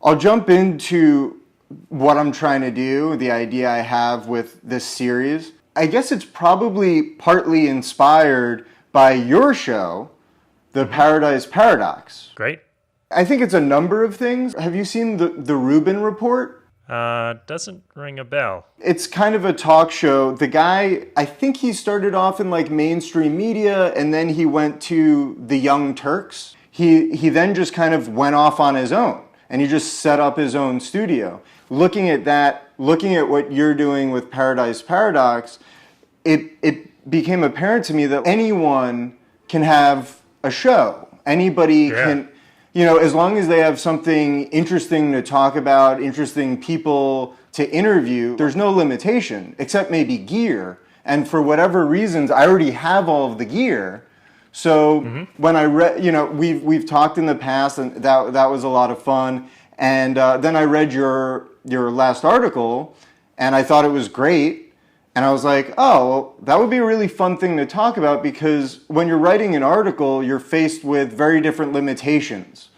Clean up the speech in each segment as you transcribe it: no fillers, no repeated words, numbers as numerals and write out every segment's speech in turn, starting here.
I'll jump into what I'm trying to do, the idea I have with this series. I guess it's probably partly inspired by your show, The Paradise Paradox. Great. I think it's a number of things. Have you seen the Rubin Report? Doesn't ring a bell. It's kind of a talk show. The guy, I think he started off in like mainstream media and then he went to the Young Turks. He then just kind of went off on his own and he just set up his own studio. Looking at that, looking at what you're doing with Paradise Paradox, it became apparent to me that anyone can have a show. Anybody can, as long as they have something interesting to talk about, interesting people to interview, there's no limitation, except maybe gear. And for whatever reasons, I already have all of the gear. So when I read, we've talked in the past, and that was a lot of fun. And then I read your last article, and I thought it was great. And I was like, oh, well, that would be a really fun thing to talk about, because when you're writing an article, you're faced with very different limitations,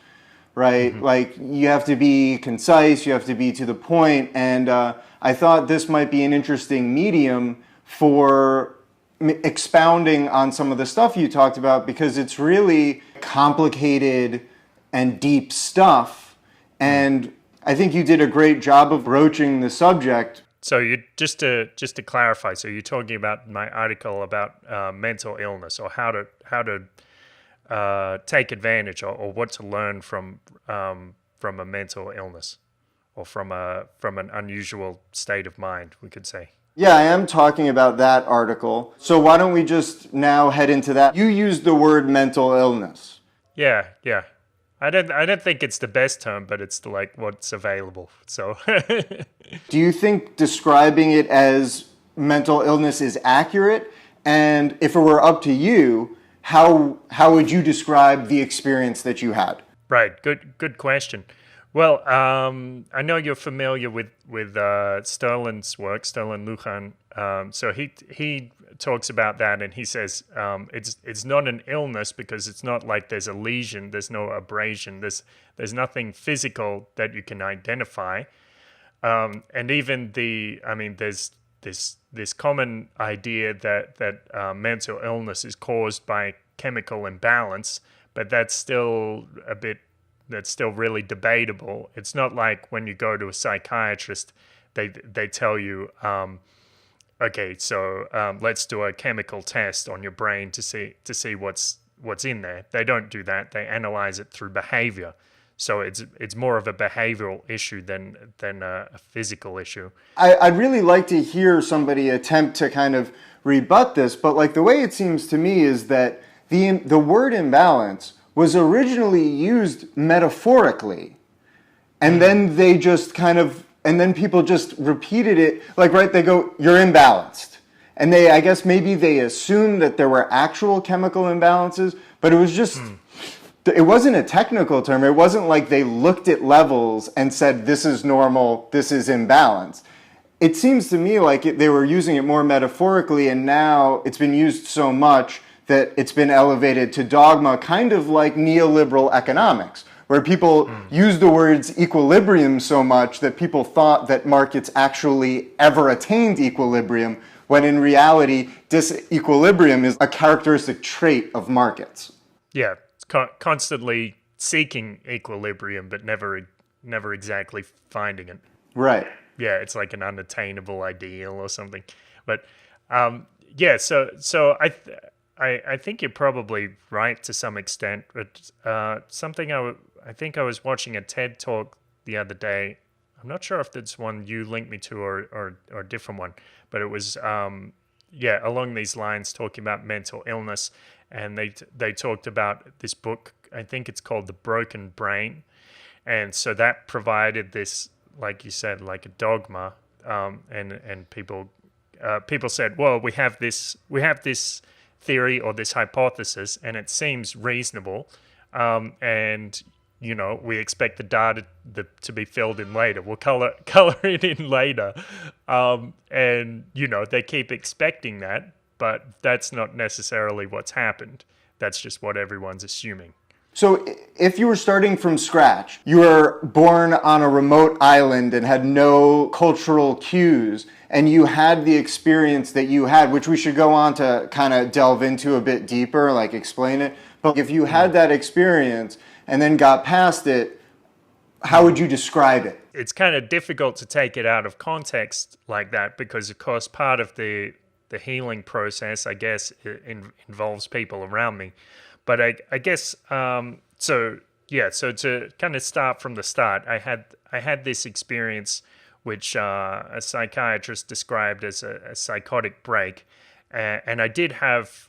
right? Like, you have to be concise, you have to be to the point. And I thought this might be an interesting medium for expounding on some of the stuff you talked about, because it's really complicated and deep stuff. And I think you did a great job of broaching the subject. So you just to clarify, so you're talking about my article about mental illness, or how to take advantage, or what to learn from a mental illness, or from an unusual state of mind, we could say. Yeah, I am talking about that article. So why don't we just now head into that? You used the word mental illness. Yeah. I don't think it's the best term, but it's like what's available. So do you think describing it as mental illness is accurate? And if it were up to you, how would you describe the experience that you had? Right. Good question. Well, I know you're familiar with Sterlin's work, Sterlin Lujan. So he talks about that, and he says it's not an illness, because it's not like there's a lesion, there's no abrasion, there's nothing physical that you can identify, and even there's this common idea that mental illness is caused by chemical imbalance, but that's still really debatable. It's not like when you go to a psychiatrist, they tell you, okay, so let's do a chemical test on your brain to see what's in there. They don't do that. They analyze it through behavior. So it's more of a behavioral issue than a physical issue. I'd really like to hear somebody attempt to kind of rebut this, but like the way it seems to me is that the word imbalance was originally used metaphorically, and then they just kind of, and then people just repeated it, like, right, they go, you're imbalanced. And I guess maybe they assumed that there were actual chemical imbalances, but it was just, it wasn't a technical term. It wasn't like they looked at levels and said, this is normal, this is imbalanced. It seems to me like they were using it more metaphorically, and now it's been used so much that it's been elevated to dogma, kind of like neoliberal economics, where people use the words equilibrium so much that people thought that markets actually ever attained equilibrium, when in reality, disequilibrium is a characteristic trait of markets. Yeah, it's constantly seeking equilibrium, but never exactly finding it. Right. Yeah, it's like an unattainable ideal or something. But so I think you're probably right to some extent, but something I think I was watching a TED Talk the other day. I'm not sure if that's one you linked me to or a different one, but it was along these lines, talking about mental illness, and they talked about this book. I think it's called The Broken Brain, and so that provided this, like you said, like a dogma, and people said, well, we have this theory or this hypothesis, and it seems reasonable, and we expect the data to be filled in later. We'll color it in later, and they keep expecting that, but that's not necessarily what's happened. That's just what everyone's assuming. So if you were starting from scratch, you were born on a remote island and had no cultural cues, and you had the experience that you had, which we should go on to kind of delve into a bit deeper, like explain it. But if you had that experience and then got past it, how would you describe it? It's kind of difficult to take it out of context like that because, of course, part of the healing process, I guess, involves people around me. But I guess, so to kind of start from the start, I had this experience which a psychiatrist described as a psychotic break. And I did have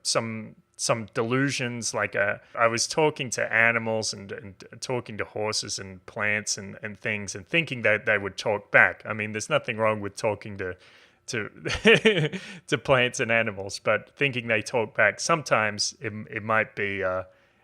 some delusions, like I was talking to animals and talking to horses and plants and things and thinking that they would talk back. I mean, there's nothing wrong with talking to to plants and animals, but thinking they talk back, sometimes it might be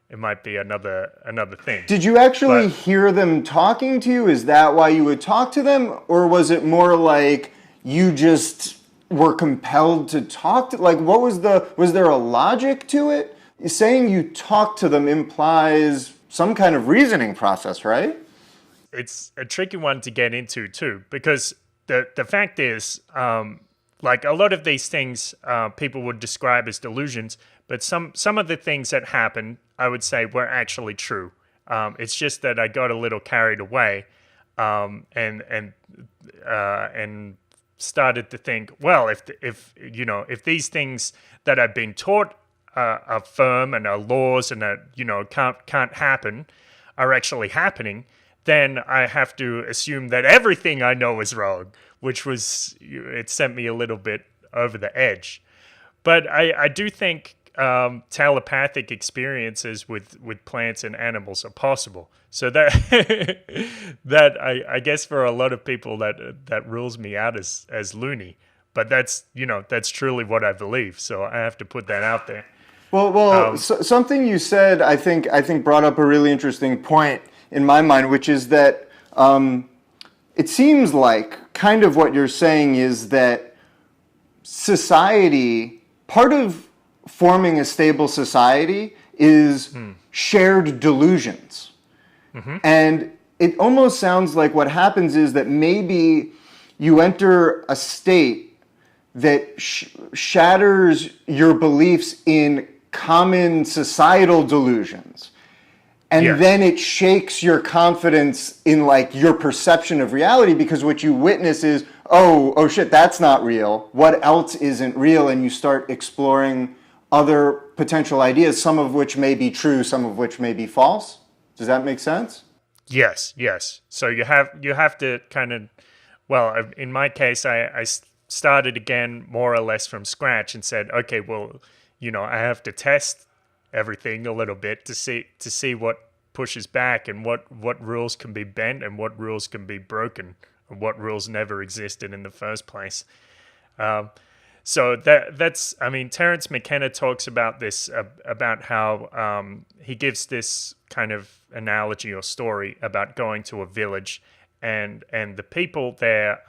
another thing. Did you actually hear them talking to you? Is that why you would talk to them? Or was it more like you just were compelled to talk to, like, was there a logic to it? Saying you talk to them implies some kind of reasoning process, right? It's a tricky one to get into too, because the fact is, like a lot of these things people would describe as delusions, but some of the things that happened, I would say, were actually true. It's just that I got a little carried away, and started to think, well, if these things that I've been taught are firm and are laws and are, can't happen, are actually happening, then I have to assume that everything I know is wrong, which it sent me a little bit over the edge. But I do think telepathic experiences with plants and animals are possible. So that I guess for a lot of people that rules me out as loony. But that's truly what I believe. So I have to put that out there. Well, something you said I think brought up a really interesting point in my mind, which is that it seems like kind of what you're saying is that society, part of forming a stable society is shared delusions. Mm-hmm. And it almost sounds like what happens is that maybe you enter a state that shatters your beliefs in common societal delusions. And then it shakes your confidence in like your perception of reality, because what you witness is, oh shit, that's not real. What else isn't real? And you start exploring other potential ideas, some of which may be true, some of which may be false. Does that make sense? Yes. So you have to kind of, well, in my case, I started again more or less from scratch and said, okay, well, I have to test everything a little bit to see what pushes back and what rules can be bent and what rules can be broken and what rules never existed in the first place. So that's Terence McKenna talks about this, about how he gives this kind of analogy or story about going to a village, and the people there,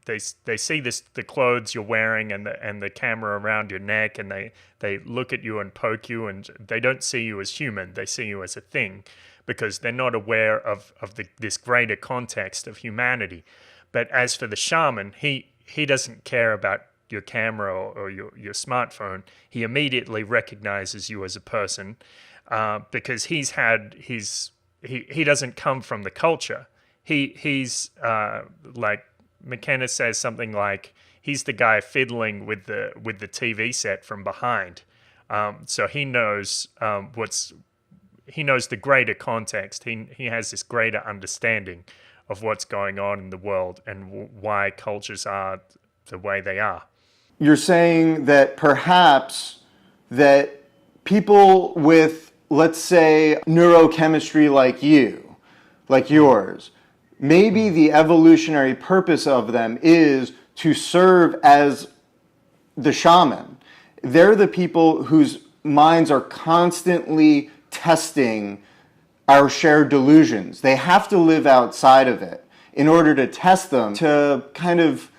they see the clothes you're wearing and the camera around your neck, and they look at you and poke you, and they don't see you as human, they see you as a thing, because they're not aware of this greater context of humanity. But as for the shaman, he doesn't care about your camera or your smartphone. He immediately recognizes you as a person, because he doesn't come from the culture. He's like McKenna says something like he's the guy fiddling with the TV set from behind. So he knows he knows the greater context. He has this greater understanding of what's going on in the world and why cultures are the way they are. You're saying that perhaps that people with, let's say, neurochemistry like yours, maybe the evolutionary purpose of them is to serve as the shaman. They're the people whose minds are constantly testing our shared delusions. They have to live outside of it in order to test them, to kind of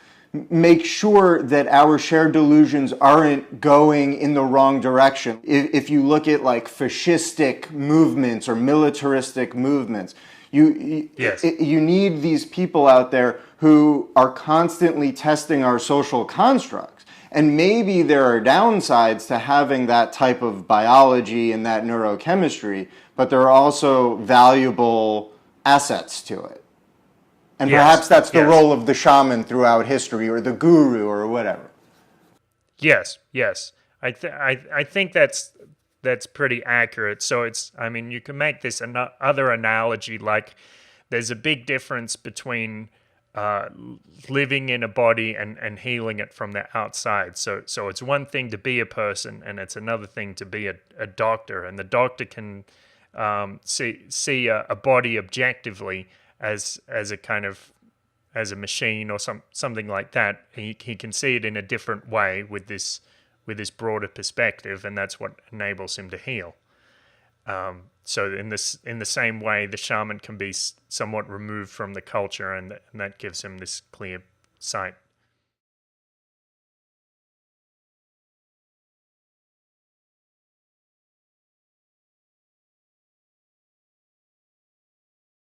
make sure that our shared delusions aren't going in the wrong direction. If you look at like fascistic movements or militaristic movements, you need these people out there who are constantly testing our social constructs. And maybe there are downsides to having that type of biology and that neurochemistry, but there are also valuable assets to it. And perhaps that's the role of the shaman throughout history, or the guru, or whatever. Yes. I think that's pretty accurate. So you can make this other analogy, like there's a big difference between living in a body and healing it from the outside. So it's one thing to be a person, and it's another thing to be a doctor. And the doctor can see a body objectively as a kind of, as a machine or something like that. He can see it in a different way with this broader perspective, and that's what enables him to heal. So in the same way, the shaman can be somewhat removed from the culture, and that gives him this clear sight